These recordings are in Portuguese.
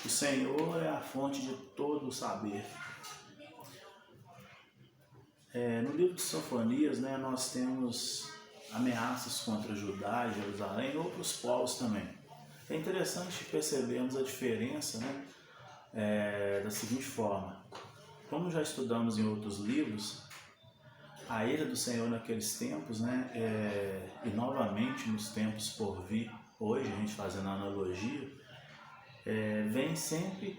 O Senhor é a fonte de todo o saber. No livro de Sofonias, nós temos ameaças contra Judá e Jerusalém e outros povos também. É interessante percebermos a diferença da seguinte forma. Como já estudamos em outros livros, a ira do Senhor naqueles tempos, e novamente nos tempos por vir, hoje a gente fazendo a analogia, vem sempre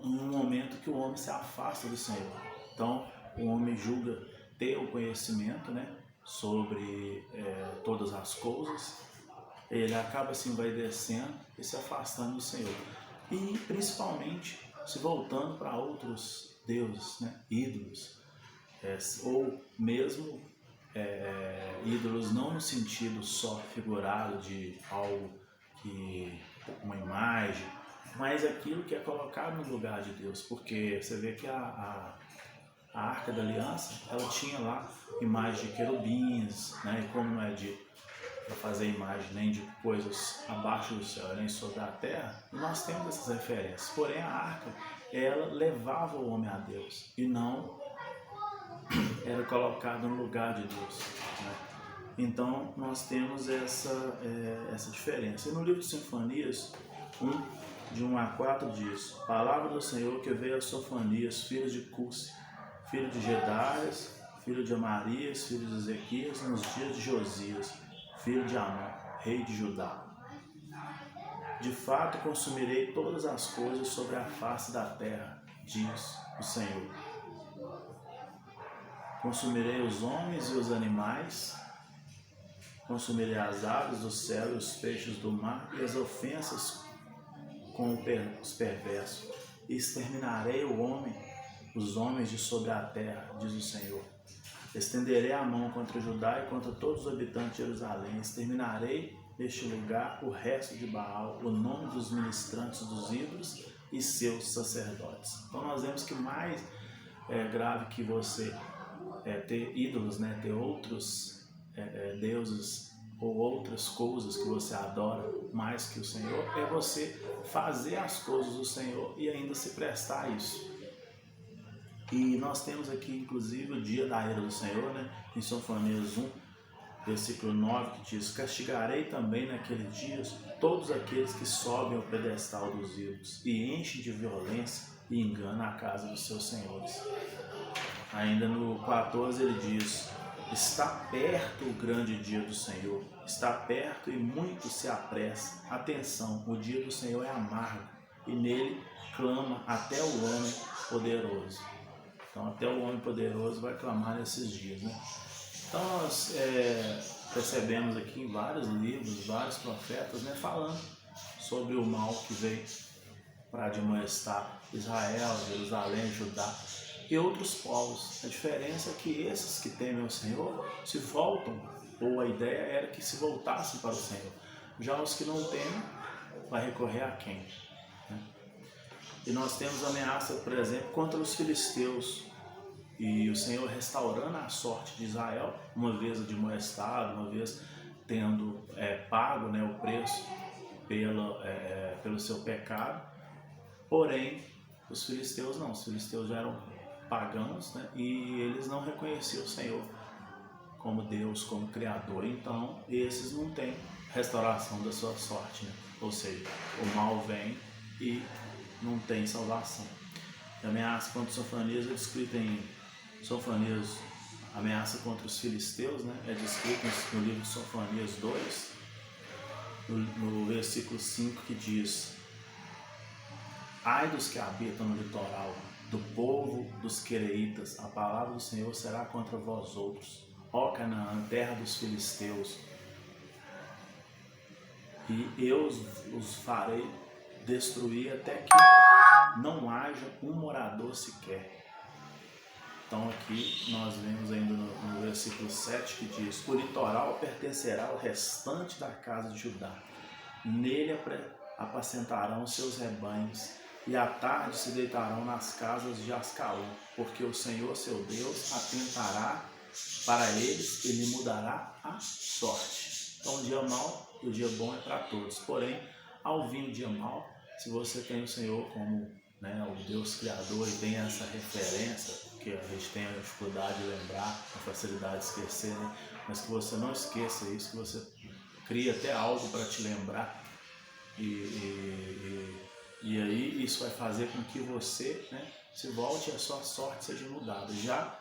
num momento que o homem se afasta do Senhor. Então, o homem julga ter o conhecimento sobre todas as coisas, ele acaba se envaidecendo e se afastando do Senhor. E principalmente se voltando para outros deuses, ídolos, ou mesmo ídolos não no sentido só figurado de algo que uma imagem, mas aquilo que é colocado no lugar de Deus, porque você vê que a Arca da Aliança, ela tinha lá imagem de querubins, e como não é para fazer imagem nem de coisas abaixo do céu, nem sobre a terra, nós temos essas referências. Porém, a arca, ela levava o homem a Deus e não era colocada no lugar de Deus. Então, nós temos essa diferença. E no livro de Sofonias, de 1 a 4 diz: Palavra do Senhor que veio a Sofonias, filho de Cusi, filho de Gedalias, filho de Amarias, filho de Ezequias, nos dias de Josias, filho de Amon, rei de Judá. De fato, consumirei todas as coisas sobre a face da terra, diz o Senhor. Consumirei os homens e os animais, consumirei as aves do céu e os peixes do mar e as ofensas com os perversos. E exterminarei os homens de sobre a terra, diz o Senhor. Estenderei a mão contra Judá e contra todos os habitantes de Jerusalém. Exterminarei neste lugar o resto de Baal, o nome dos ministrantes dos ídolos e seus sacerdotes. Então nós vemos que mais grave que você ter ídolos, ter outros deuses ou outras coisas que você adora mais que o Senhor, é você fazer as coisas do Senhor e ainda se prestar a isso. E nós temos aqui, inclusive, o dia da ira do Senhor, em Sofonias 1, versículo 9, que diz: Castigarei também naqueles dias todos aqueles que sobem ao pedestal dos ídolos e enchem de violência e engano a casa dos seus senhores. Ainda no 14 ele diz: Está perto o grande dia do Senhor, está perto e muito se apressa. Atenção, o dia do Senhor é amargo e nele clama até o homem poderoso. Então até o homem poderoso vai clamar nesses dias. Então nós percebemos aqui em vários livros, vários profetas falando sobre o mal que veio para admoestar Israel, Jerusalém, Judá e outros povos. A diferença é que esses que temem o Senhor se voltam, ou a ideia era que se voltassem para o Senhor. Já os que não temem, vai recorrer a quem? E nós temos ameaça, por exemplo, contra os filisteus. E o Senhor restaurando a sorte de Israel, uma vez admoestado, uma vez tendo pago o preço pelo seu pecado. Porém, os filisteus não. Os filisteus já eram pagãos, e eles não reconheciam o Senhor como Deus, como Criador. Então, esses não têm restauração da sua sorte. Ou seja, o mal vem e não tem salvação. A ameaça contra os Sofonias é descrita em Sofonias, a ameaça contra os filisteus, é descrita no livro de Sofonias 2, no versículo 5, que diz: Ai dos que habitam no litoral, do povo dos quereitas, a palavra do Senhor será contra vós outros, ó Canaã, terra dos filisteus, e eu os farei destruir até que não haja um morador sequer. Então aqui nós vemos ainda no versículo 7 que diz: O litoral pertencerá ao restante da casa de Judá, nele apacentarão seus rebanhos, e à tarde se deitarão nas casas de Ascalon, porque o Senhor seu Deus atentará para eles e lhe mudará a sorte. Então o dia mau e o dia bom é para todos, porém ao vir o dia mau, Se você tem o Senhor como, né, o Deus Criador, e tem essa referência, que a gente tem a dificuldade de lembrar, a facilidade de esquecer, né? Mas que você não esqueça isso, que você cria até algo para te lembrar, e aí isso vai fazer com que você, né, se volte e a sua sorte seja mudada. Já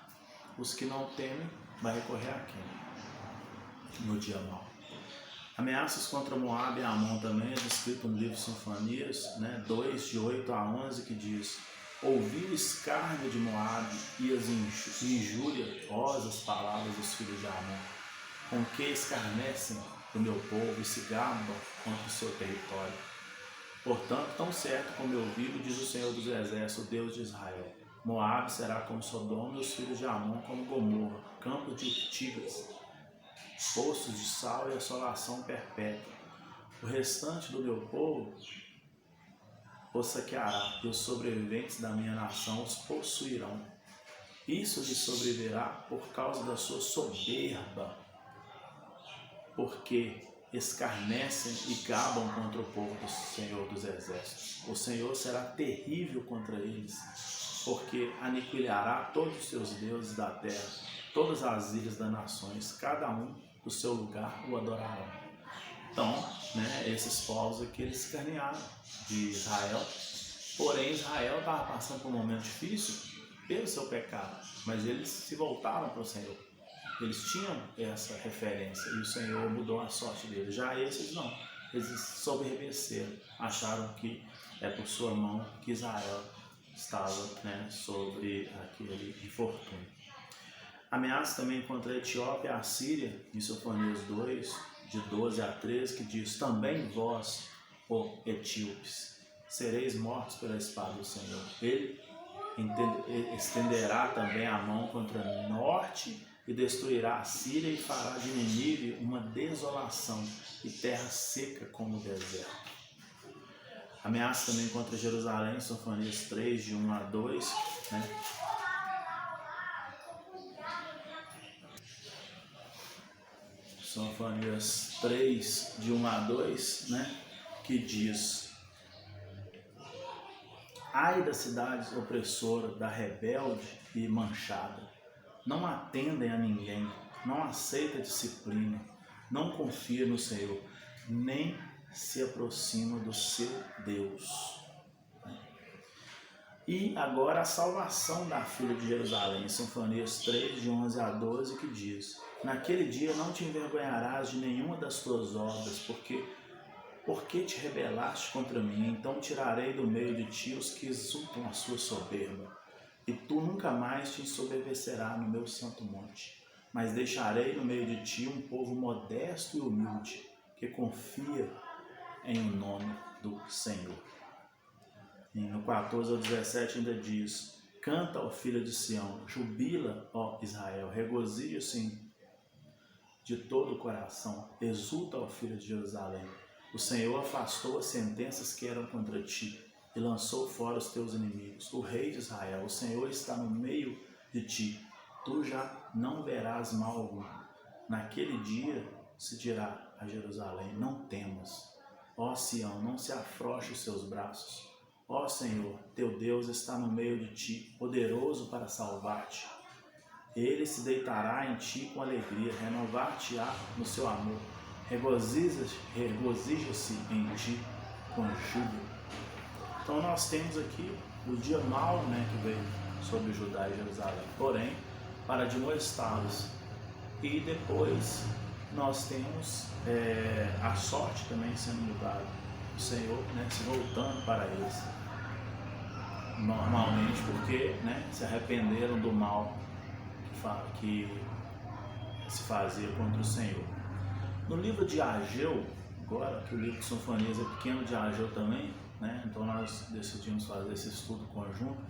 os que não temem vai recorrer a quem? No dia mau. Ameaças contra Moabe e Amon também é descrito no livro de Sinfonias, né, 2, de 8 a 11, que diz: ouvi o escárnio de Moabe e as injuriosas palavras dos filhos de Amon, com que escarnecem do meu povo e se gabam contra o seu território. Portanto, tão certo como eu vivo, diz o Senhor dos Exércitos, o Deus de Israel, Moabe será como Sodoma e os filhos de Amon como Gomorra, campo de tigres, poços de sal e assolação perpétua. O restante do meu povo os saqueará, e os sobreviventes da minha nação os possuirão. Isso lhes sobrevirá por causa da sua soberba, porque escarnecem e gabam contra o povo do Senhor dos Exércitos. O Senhor será terrível contra eles, porque aniquilará todos os seus deuses da terra, todas as ilhas das nações, cada um do seu lugar o adorarão. Então, né, esses povos aqui, eles escarnearam de Israel, porém Israel estava passando por um momento difícil pelo seu pecado, mas eles se voltaram para o Senhor. Eles tinham essa referência e o Senhor mudou a sorte deles. Já esses não, eles soberbeceram, acharam que é por sua mão que Israel estava, né, sobre aquele infortúnio. Ameaça também contra a Etiópia e a Síria, em Sofonias 2, de 12 a 13, que diz: também vós, ó etíopes, sereis mortos pela espada do Senhor. Ele estenderá também a mão contra o norte e destruirá a Síria e fará de Nínive uma desolação e terra seca como o deserto. Ameaça também contra Jerusalém, Sofonias 3, de 1 a 2, né? Sofonias 3, de 1 a 2, né? Que diz: ai das cidades opressoras, da rebelde e manchada, não atendem a ninguém, não aceita disciplina, não confia no Senhor, nem se aproxima do seu Deus. E agora a salvação da filha de Jerusalém, Sofonias 3, de 11 a 12, que diz: naquele dia não te envergonharás de nenhuma das tuas obras, porque te rebelaste contra mim, então tirarei do meio de ti os que exultam a sua soberba, e tu nunca mais te ensoberbecerás no meu santo monte, mas deixarei no meio de ti um povo modesto e humilde, que confia em o nome do Senhor. E no 14 ao 17 ainda diz: canta, ó filha de Sião, jubila, ó Israel, regozija-se de todo o coração, exulta, ó filha de Jerusalém. O Senhor afastou as sentenças que eram contra ti e lançou fora os teus inimigos. O rei de Israel, o Senhor está no meio de ti, tu já não verás mal algum. Naquele dia se dirá a Jerusalém: não temas, ó Sião, não se afrouxe os seus braços. Ó Senhor, teu Deus está no meio de ti, poderoso para salvar-te. Ele se deitará em ti com alegria, renovar-te-á no seu amor. Regozija-se em ti com júbilo. Então nós temos aqui o dia mau, né, que veio sobre Judá e Jerusalém, porém para admoestá-los. E depois nós temos a sorte também sendo mudada, o Senhor, né, se voltando para eles, normalmente porque, né, se arrependeram do mal que se fazia contra o Senhor. No livro de Ageu, agora que o livro de Sinfonias é pequeno, de Ageu também, né, então nós decidimos fazer esse estudo conjunto.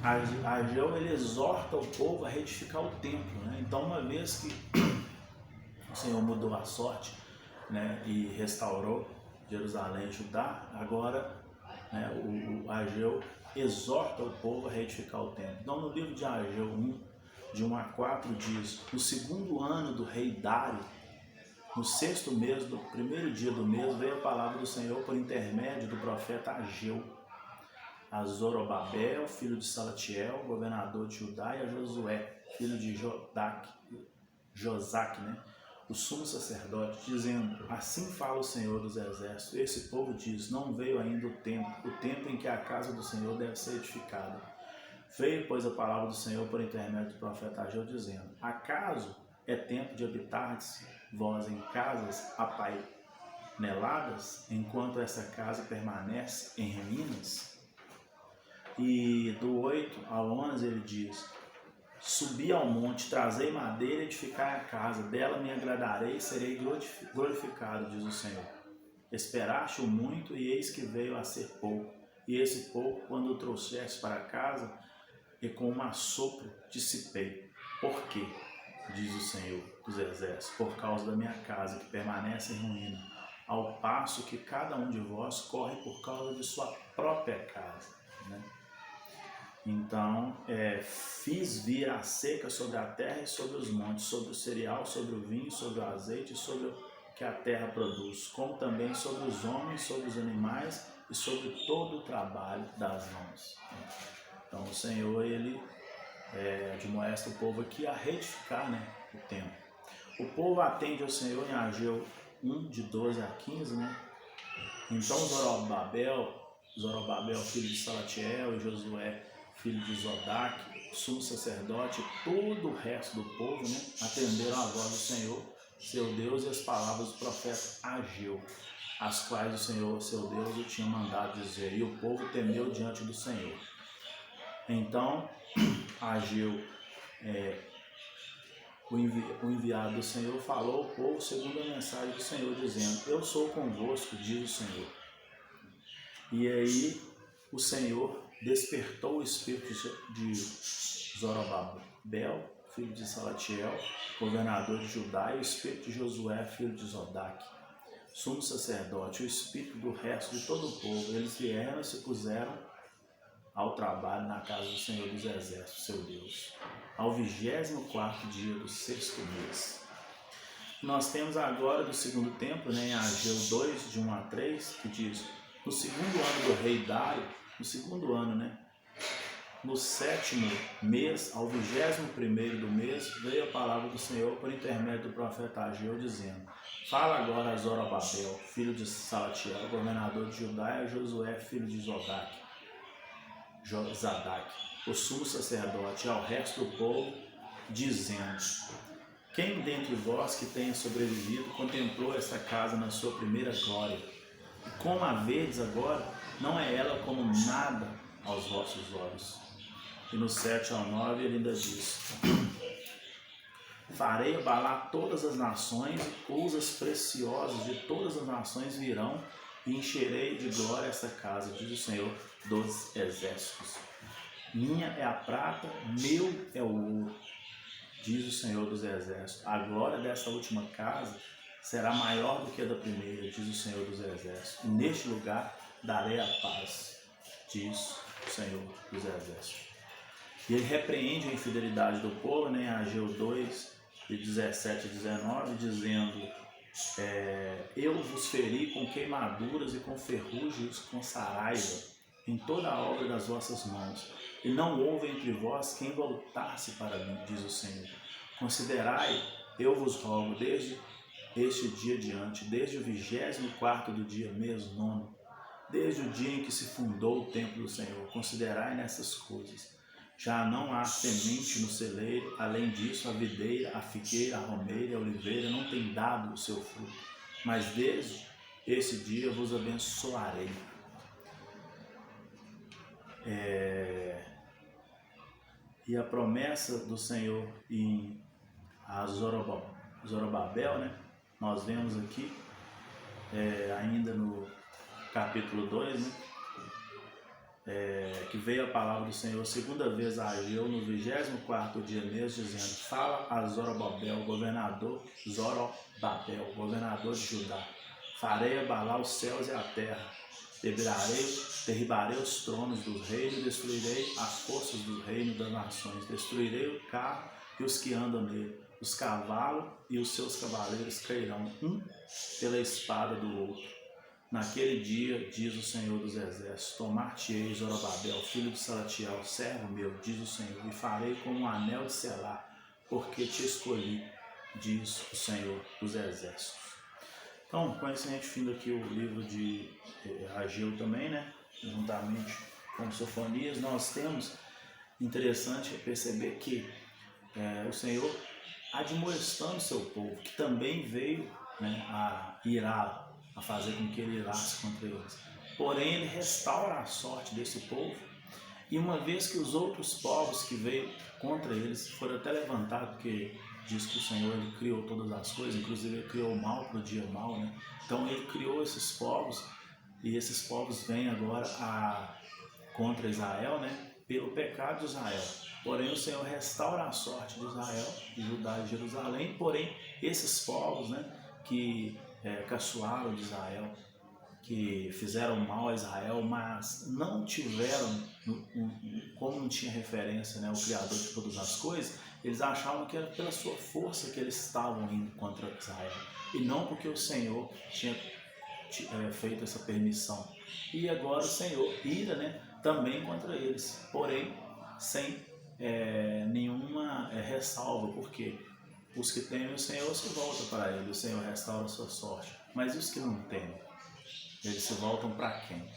Ageu, ele exorta o povo a reedificar o templo, né? Então, uma vez que o Senhor mudou a sorte, né, e restaurou Jerusalém e Judá, agora, né, o Ageu exorta o povo a reedificar o templo. Então, no livro de Ageu 1, de 1 a 4, diz: no segundo ano do rei Dário, No 6º mês, do primeiro dia do mês, veio a palavra do Senhor por intermédio do profeta Ageu, a Zorobabel, filho de Salatiel, governador de Judá, e a Josué, filho de Josaque, o sumo sacerdote, dizendo: assim fala o Senhor dos Exércitos. Esse povo diz: não veio ainda o tempo em que a casa do Senhor deve ser edificada. Veio, pois, a palavra do Senhor por intermédio do profeta Ageu, dizendo: acaso é tempo de habitardes vós em casas apaineladas, enquanto essa casa permanece em ruínas? E do 8 ao 11 ele diz: subi ao monte, trazei madeira e edificai a casa, dela me agradarei e serei glorificado, diz o Senhor. Esperaste-o muito, e eis que veio a ser pouco. E esse pouco, quando o trouxeste para casa, e com um assopro dissipei. Por quê? Diz o Senhor dos Exércitos: por causa da minha casa, que permanece em ruína, ao passo que cada um de vós corre por causa de sua própria casa. Então, fiz vir a seca sobre a terra e sobre os montes, sobre o cereal, sobre o vinho, sobre o azeite e sobre o que a terra produz, como também sobre os homens, sobre os animais e sobre todo o trabalho das mãos. Então, o Senhor, ele admoesta o povo aqui a reedificar o templo. O povo atende ao Senhor em Ageu 1, de 12 a 15. Então, Zorobabel, filho de Salatiel, e Josué, filho de Zodaque, sumo sacerdote, e todo o resto do povo, atenderam a voz do Senhor, seu Deus, e as palavras do profeta Ageu, as quais o Senhor, seu Deus, o tinha mandado dizer, e o povo temeu diante do Senhor. Então, Ageu, o enviado do Senhor, falou ao povo segundo a mensagem do Senhor, dizendo: eu sou convosco, diz o Senhor. E aí o Senhor despertou o espírito de Zorobabel, filho de Salatiel, governador de Judá, e o espírito de Josué, filho de Zodaque, sumo sacerdote, o espírito do resto de todo o povo. Eles vieram e se puseram ao trabalho na casa do Senhor dos Exércitos, seu Deus, ao 24º dia do 6º mês. Nós temos agora do segundo templo, em Ageu 2, de 1 a 3, que diz: no segundo ano do rei Dário, no segundo ano, no 7º mês, ao 21º do mês, veio a palavra do Senhor por intermédio do profeta Ageu, dizendo: fala agora a Zorobabel, filho de Salatiel, governador de Judá, e a Josué, filho de Zadaque, o sumo sacerdote, e ao resto do povo, dizendo: quem dentre vós que tenha sobrevivido contemplou esta casa na sua primeira glória? E como a vedes agora, não é ela como nada aos vossos olhos. E no 7 ao 9 ele ainda diz: farei abalar todas as nações, e coisas preciosas de todas as nações virão, e encherei de glória esta casa, diz o Senhor dos Exércitos. Minha é a prata, meu é o ouro, diz o Senhor dos Exércitos. A glória desta última casa será maior do que a da primeira, diz o Senhor dos Exércitos. E neste lugar darei a paz, diz o Senhor dos Exércitos. E ele repreende a infidelidade do povo, em Ageu 2, de 17 a 19, dizendo: eu vos feri com queimaduras e com ferrugens, com saraiva, em toda a obra das vossas mãos, e não houve entre vós quem voltasse para mim, diz o Senhor. Considerai, eu vos rogo, desde este dia diante, desde o 24º do dia, mês 9, desde o dia em que se fundou o templo do Senhor, considerai nessas coisas. Já não há semente no celeiro, além disso a videira, a figueira, a romeira e a oliveira não têm dado o seu fruto, mas desde esse dia vos abençoarei. E a promessa do Senhor em Zorobabel, nós vemos aqui, ainda no capítulo 2, que veio a palavra do Senhor segunda vez a Ageu, no 24º dia mês, dizendo: fala a Zorobabel, governador de Judá: farei abalar os céus e a terra, derribarei os tronos dos reinos, destruirei as forças do reino das nações, destruirei o carro e os que andam nele, os cavalos e os seus cavaleiros cairão, um pela espada do outro. Naquele dia, diz o Senhor dos Exércitos, tomar-te-ei Zorobabel, filho de Salatiel, servo meu, diz o Senhor, e farei como um anel de selar, porque te escolhi, diz o Senhor dos Exércitos. Então, com isso a gente finda aqui o livro de Ageu também, né? Juntamente com Sofonias, nós temos, interessante perceber que o Senhor admoestando seu povo, que também veio, né, a irar, a fazer com que ele irasse contra eles. Porém, ele restaura a sorte desse povo, e uma vez que os outros povos que veio contra eles foram até levantados, porque diz que o Senhor ele criou todas as coisas, inclusive ele criou o mal para o dia mal, né? Então ele criou esses povos, e esses povos vêm agora contra Israel, né? Pelo pecado de Israel. Porém o Senhor restaura a sorte de Israel, de Judá e Jerusalém. Porém esses povos, né, que caçoaram de Israel, que fizeram mal a Israel, mas não tiveram, como não tinha referência, né, o Criador de todas as coisas, eles achavam que era pela sua força que eles estavam indo contra Israel, e não porque o Senhor tinha feito essa permissão. E agora o Senhor ira, né, também contra eles, porém sem nenhuma ressalva, porque os que temem o Senhor se voltam para ele, o Senhor restaura a sua sorte, mas os que não temem, eles se voltam para quem?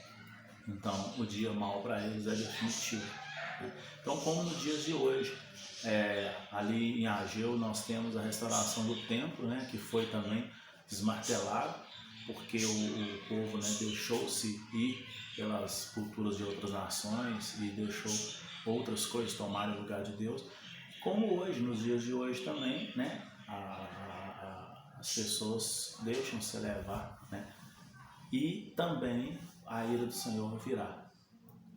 Então o dia mau para eles é definitivo. Então, como nos dias de hoje, ali em Ageu nós temos a restauração do templo, né, que foi também desmartelado, porque o povo, né, deixou-se ir pelas culturas de outras nações e deixou outras coisas tomarem o lugar de Deus. Como hoje, nos dias de hoje também, né, as pessoas deixam-se levar, né, e também a ira do Senhor virá,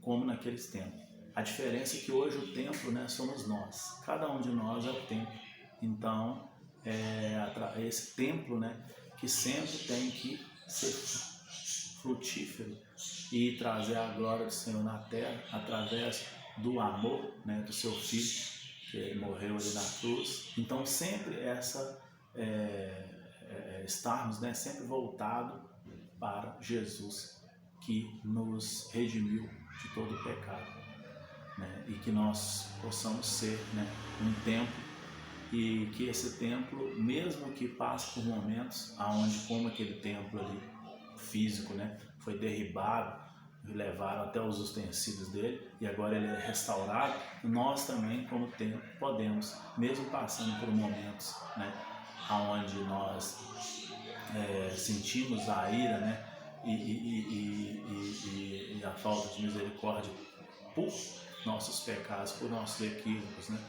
como naqueles tempos. A diferença é que hoje o templo, né, somos nós, cada um de nós é o templo. Então, esse templo, né, que sempre tem que ser frutífero e trazer a glória do Senhor na terra através do amor, né, do seu filho, que morreu ali na cruz. Então sempre estarmos, né, sempre voltado para Jesus, que nos redimiu de todo o pecado, né, e que nós possamos ser, né, um templo, e que esse templo, mesmo que passe por momentos aonde, como aquele templo ali físico, né, foi derribado, levaram até os utensílios dele e agora ele é restaurado, nós também, como templo, podemos, mesmo passando por momentos, né, aonde nós sentimos a ira, né, e a falta de misericórdia por nossos pecados, por nossos equívocos, né,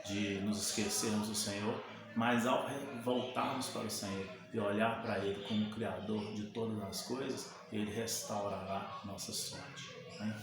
de nos esquecermos do Senhor, mas ao voltarmos para o Senhor e olhar para Ele como Criador de todas as coisas, Ele restaurará nossa sorte, né?